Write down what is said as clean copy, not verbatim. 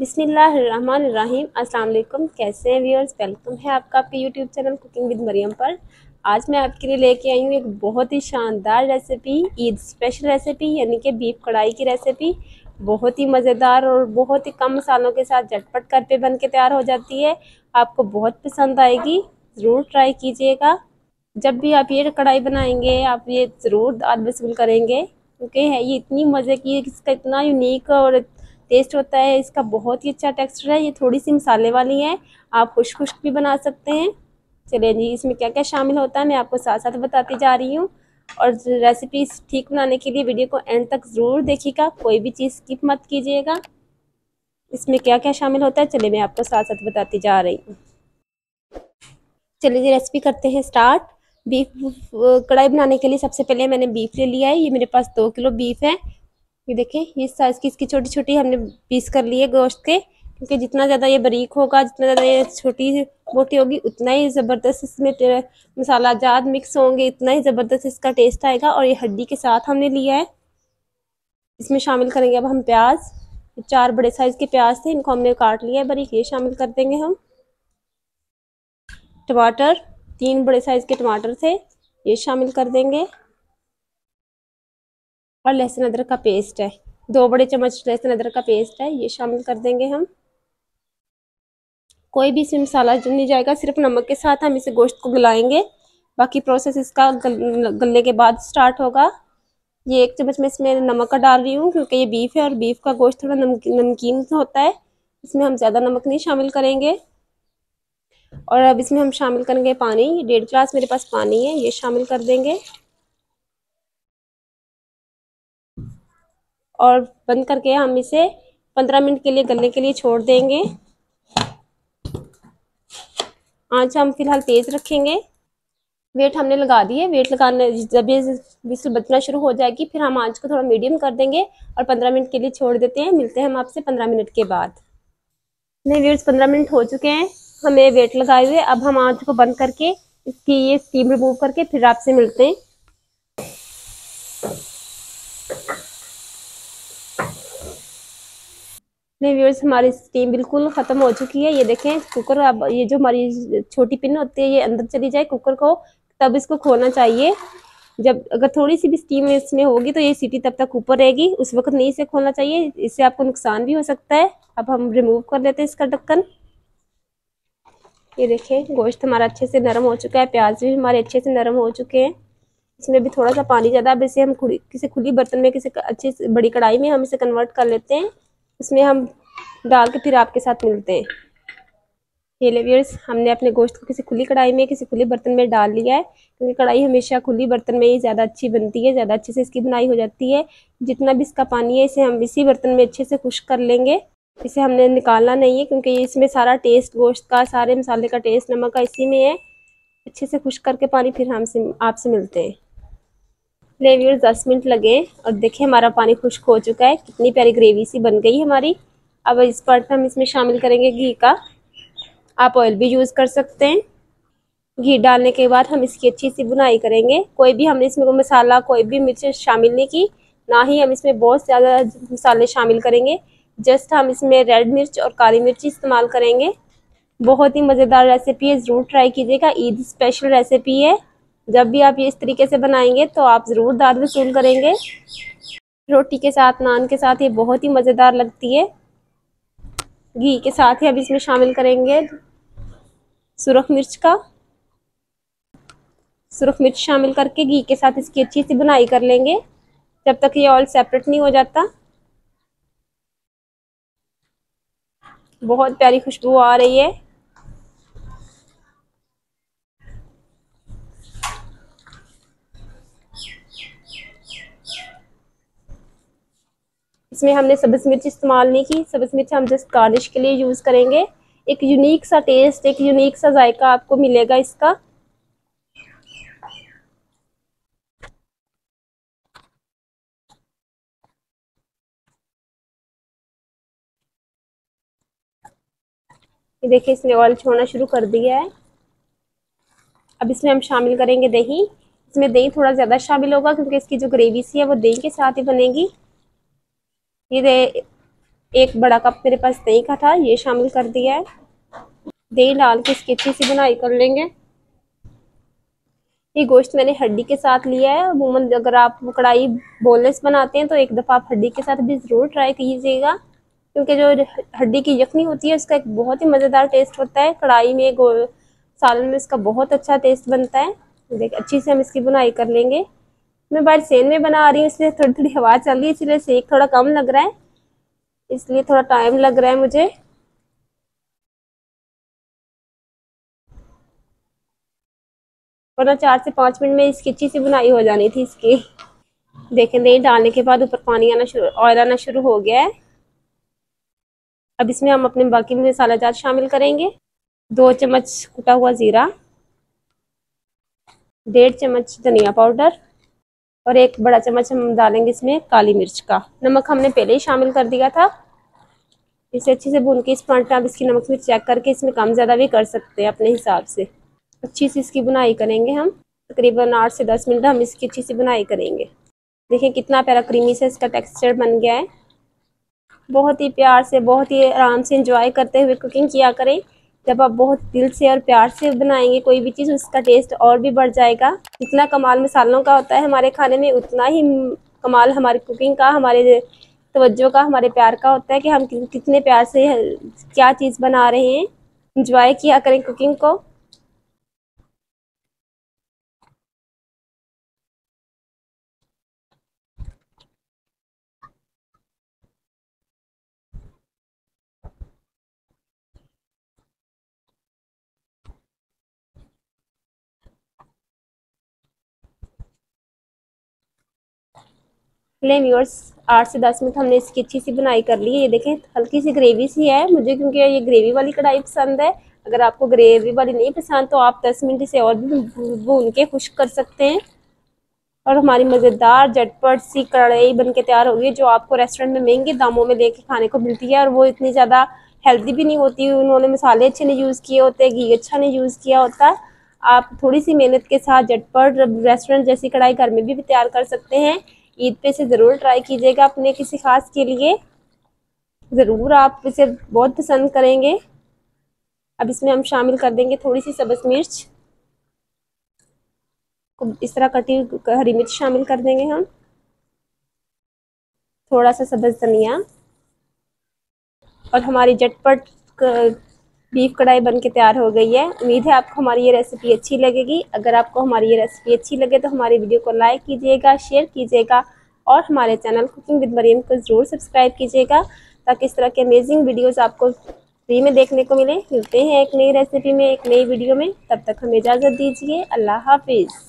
बिस्मिल्लाहिर्रहमानिर्रहीम। अस्सलाम वालेकुम। कैसे हैं व्यूअर्स, वेलकम है आपका आपके YouTube channel cooking with Maryam पर। आज मैं आपके लिए लेके आई हूँ एक बहुत ही शानदार रेसिपी, ईद स्पेशल रेसिपी यानी कि बीफ कढ़ाई की रेसिपी। बहुत ही मज़ेदार और बहुत ही कम मसालों के साथ झटपट घर पे बन के तैयार हो जाती है। आपको बहुत पसंद आएगी, ज़रूर ट्राई कीजिएगा। जब भी आप ये कढ़ाई बनाएंगे आप ये ज़रूर दाद वसूल करेंगे, क्योंकि है ये इतनी मज़े की, इसका इतना यूनिक और टेस्ट होता है। इसका बहुत ही अच्छा टेक्सचर है। ये थोड़ी सी मसाले वाली है, आप खुश्क खुश्क भी बना सकते हैं। चलिए जी, इसमें क्या क्या शामिल होता है मैं आपको साथ साथ बताती जा रही हूँ। और रेसिपी ठीक बनाने के लिए वीडियो को एंड तक ज़रूर देखिएगा, कोई भी चीज़ स्किप मत कीजिएगा। इसमें क्या क्या शामिल होता है चलिए मैं आपको साथ साथ बताती जा रही हूँ। चलिए जी, रेसिपी करते हैं स्टार्ट। बीफ कढ़ाई बनाने के लिए सबसे पहले मैंने बीफ ले लिया है। ये मेरे पास 2 किलो बीफ है। ये देखें, ये साइज़ की इसकी छोटी छोटी हमने पीस कर लिए गोश्त के, क्योंकि जितना ज़्यादा ये बारीक होगा, जितना ज़्यादा ये छोटी मोटी होगी, उतना ही ज़बरदस्त इसमें मसाला जात मिक्स होंगे, इतना ही ज़बरदस्त इसका टेस्ट आएगा। और ये हड्डी के साथ हमने लिया है। इसमें शामिल करेंगे अब हम प्याज। 4 बड़े साइज़ के प्याज थे, इनको हमने काट लिया है बारीक, ये शामिल कर देंगे हम। टमाटर, 3 बड़े साइज़ के टमाटर थे, ये शामिल कर देंगे। और लहसुन अदरक का पेस्ट है, 2 बड़े चम्मच लहसुन अदरक का पेस्ट है, ये शामिल कर देंगे हम। कोई भी इसमें मसाला नहीं जाएगा, सिर्फ नमक के साथ हम इसे गोश्त को गलाएंगे। बाकी प्रोसेस इसका गलने के बाद स्टार्ट होगा। ये 1 चम्मच में इसमें नमक का डाल रही हूँ, क्योंकि ये बीफ है और बीफ का गोश्त थोड़ा नमकीन होता है, इसमें हम ज़्यादा नमक नहीं शामिल करेंगे। और अब इसमें हम शामिल करेंगे पानी। 1.5 गिलास मेरे पास पानी है, ये शामिल कर देंगे। और बंद करके हम इसे 15 मिनट के लिए गलने के लिए छोड़ देंगे। आंच हम फिलहाल तेज रखेंगे। वेट हमने लगा दिए। वेट लगाने जब ये विसल बजना शुरू हो जाएगी, फिर हम आंच को थोड़ा मीडियम कर देंगे और 15 मिनट के लिए छोड़ देते हैं। मिलते हैं हम आपसे 15 मिनट के बाद। नहीं व्यूअर्स, 15 मिनट हो चुके हैं हमें वेट लगाए हुए। अब हम आंच को बंद करके इसकी ये स्टीम रिमूव करके फिर आपसे मिलते हैं। नहीं व्यूअर्स, हमारी स्टीम बिल्कुल ख़त्म हो चुकी है। ये देखें कुकर, अब ये जो हमारी छोटी पिन होती है ये अंदर चली जाए कुकर को, तब इसको खोलना चाहिए। जब अगर थोड़ी सी भी स्टीम इसमें होगी तो ये सीटी तब तक ऊपर रहेगी, उस वक्त नहीं इसे खोलना चाहिए, इससे आपको नुकसान भी हो सकता है। अब हम रिमूव कर लेते हैं इसका ढक्कन। ये देखें गोश्त हमारा अच्छे से नरम हो चुका है, प्याज भी हमारे अच्छे से नरम हो चुके हैं। इसमें भी थोड़ा सा पानी ज़्यादा, अब इसे हम किसी खुली बर्तन में, किसी अच्छी बड़ी कढ़ाई में हम इसे कन्वर्ट कर लेते हैं। इसमें हम डाल के फिर आपके साथ मिलते हैं। ये ले व्यूअर्स, हमने अपने गोश्त को किसी खुली कढ़ाई में, किसी खुली बर्तन में डाल लिया है, क्योंकि कढ़ाई हमेशा खुली बर्तन में ही ज़्यादा अच्छी बनती है, ज़्यादा अच्छे से इसकी बुनाई हो जाती है। जितना भी इसका पानी है इसे हम इसी बर्तन में अच्छे से खुश्क कर लेंगे। इसे हमने निकालना नहीं है, क्योंकि इसमें सारा टेस्ट गोश्त का, सारे मसाले का टेस्ट, नमक का इसी में है। अच्छे से खुश्क करके पानी फिर हमसे आपसे मिलते हैं। ले व्यूअर्स, 10 मिनट लगे और देखिए हमारा पानी खुश्क हो चुका है, कितनी प्यारी ग्रेवी सी बन गई हमारी। अब इस पर हम इसमें शामिल करेंगे घी का, आप ऑयल भी यूज़ कर सकते हैं। घी डालने के बाद हम इसकी अच्छी सी बुनाई करेंगे। कोई भी हमने इसमें मसाला, कोई भी मिर्च शामिल नहीं की, ना ही हम इसमें बहुत ज़्यादा मसाले शामिल करेंगे। जस्ट हम इसमें रेड मिर्च और काली मिर्च इस्तेमाल करेंगे। बहुत ही मज़ेदार रेसिपी है, ज़रूर ट्राई कीजिएगा। ईद स्पेशल रेसिपी है। जब भी आप ये इस तरीके से बनाएंगे तो आप ज़रूर दाद वसूल करेंगे। रोटी के साथ, नान के साथ ये बहुत ही मज़ेदार लगती है। घी के साथ ही अब इसमें शामिल करेंगे सुरख मिर्च का। सुरख मिर्च शामिल करके घी के साथ इसकी अच्छी सी बुनाई कर लेंगे, जब तक ये ऑयल सेपरेट नहीं हो जाता। बहुत प्यारी खुशबू आ रही है। इसमें हमने सब्ज़ मिर्च इस्तेमाल नहीं की, सब्ज़ मिर्च हम जस्ट गार्निश के लिए यूज़ करेंगे। एक यूनिक सा टेस्ट, एक यूनिक सा जायका आपको मिलेगा इसका। ये देखिए इसने ऑयल छोड़ना शुरू कर दिया है। अब इसमें हम शामिल करेंगे दही। इसमें दही थोड़ा ज़्यादा शामिल होगा, क्योंकि इसकी जो ग्रेवी सी है वो दही के साथ ही बनेगी। ये एक बड़ा कप मेरे पास दही का था, ये शामिल कर दिया है। दही डाल के इसकी अच्छी सी बुनाई कर लेंगे। ये गोश्त मैंने हड्डी के साथ लिया है। अमूमन अगर आप कढ़ाई बोनलेस बनाते हैं तो एक दफ़ा आप हड्डी के साथ भी ज़रूर ट्राई कीजिएगा, क्योंकि जो हड्डी की यखनी होती है उसका एक बहुत ही मज़ेदार टेस्ट होता है। कढ़ाई में सालन में इसका बहुत अच्छा टेस्ट बनता है। देख अच्छी से हम इसकी बुनाई कर लेंगे। मैं बाहर सेन में बना रही हूँ, इसलिए थोड़ी थोड़ी हवा चल रही है, इसलिए सेक थोड़ा कम लग रहा है, इसलिए थोड़ा टाइम लग रहा है मुझे। वरना 4 से 5 मिनट में इसकी अच्छी सी बुनाई हो जानी थी इसकी। देखें दही डालने के बाद ऊपर पानी आना शुरू, ऑयल आना शुरू हो गया है। अब इसमें हम अपने बाकी मसाला जात शामिल करेंगे। 2 चम्मच कुटा हुआ ज़ीरा, 1.5 चम्मच धनिया पाउडर और 1 बड़ा चम्मच हम डालेंगे इसमें काली मिर्च का। नमक हमने पहले ही शामिल कर दिया था। इसे अच्छे से भून के इस पॉइंट पे आप इसकी नमक मिर्च चेक करके इसमें कम ज़्यादा भी कर सकते हैं अपने हिसाब से। अच्छी सी इसकी बुनाई करेंगे हम, तकरीबन 8 से 10 मिनट हम इसकी अच्छी सी बुनाई करेंगे। देखिए कितना प्यारा क्रीमी से इसका टेक्सचर बन गया है। बहुत ही प्यार से, बहुत ही आराम से एंजॉय करते हुए कुकिंग किया करें। जब आप बहुत दिल से और प्यार से बनाएंगे कोई भी चीज़, उसका टेस्ट और भी बढ़ जाएगा। जितना कमाल मसालों का होता है हमारे खाने में, उतना ही कमाल हमारी कुकिंग का, हमारे तवज्जो का, हमारे प्यार का होता है कि हम कितने प्यार से क्या चीज़ बना रहे हैं। इंजॉय किया करें कुकिंग को। फ्लेम योर्स 8 से 10 मिनट हमने इसकी अच्छी सी बुनाई कर ली है। ये देखें हल्की सी ग्रेवी सी है मुझे, क्योंकि ये ग्रेवी वाली कढ़ाई पसंद है। अगर आपको ग्रेवी वाली नहीं पसंद तो आप 10 मिनट इसे और भी भून के खुश्क कर सकते हैं। और हमारी मज़ेदार झटपट सी कढ़ाई बन के तैयार होगी, जो आपको रेस्टोरेंट में महंगे दामों में लेके खाने को मिलती है। और वो इतनी ज़्यादा हेल्दी भी नहीं होती, उन्होंने मसाले अच्छे नहीं यूज़ किए होते, घी अच्छा नहीं यूज़ किया होता। आप थोड़ी सी मेहनत के साथ झटपट रेस्टोरेंट जैसी कढ़ाई घर में भी तैयार कर सकते हैं। ईद पे से ज़रूर ट्राई कीजिएगा अपने किसी खास के लिए, ज़रूर आप इसे बहुत पसंद करेंगे। अब इसमें हम शामिल कर देंगे थोड़ी सी सब्ज़ मिर्च, इस तरह कटी हरी मिर्च शामिल कर देंगे हम, थोड़ा सा सब्ज़ धनिया। और हमारी झटपट बीफ कढ़ाई बन के तैयार हो गई है। उम्मीद है आपको हमारी ये रेसिपी अच्छी लगेगी। अगर आपको हमारी ये रेसिपी अच्छी लगे तो हमारी वीडियो को लाइक कीजिएगा, शेयर कीजिएगा और हमारे चैनल कुकिंग विद मरियम को ज़रूर सब्सक्राइब कीजिएगा, ताकि इस तरह के अमेजिंग वीडियोस आपको फ्री में देखने को मिले। मिलते हैं एक नई रेसिपी में, एक नई वीडियो में। तब तक हमें इजाज़त दीजिए। अल्लाह हाफिज़।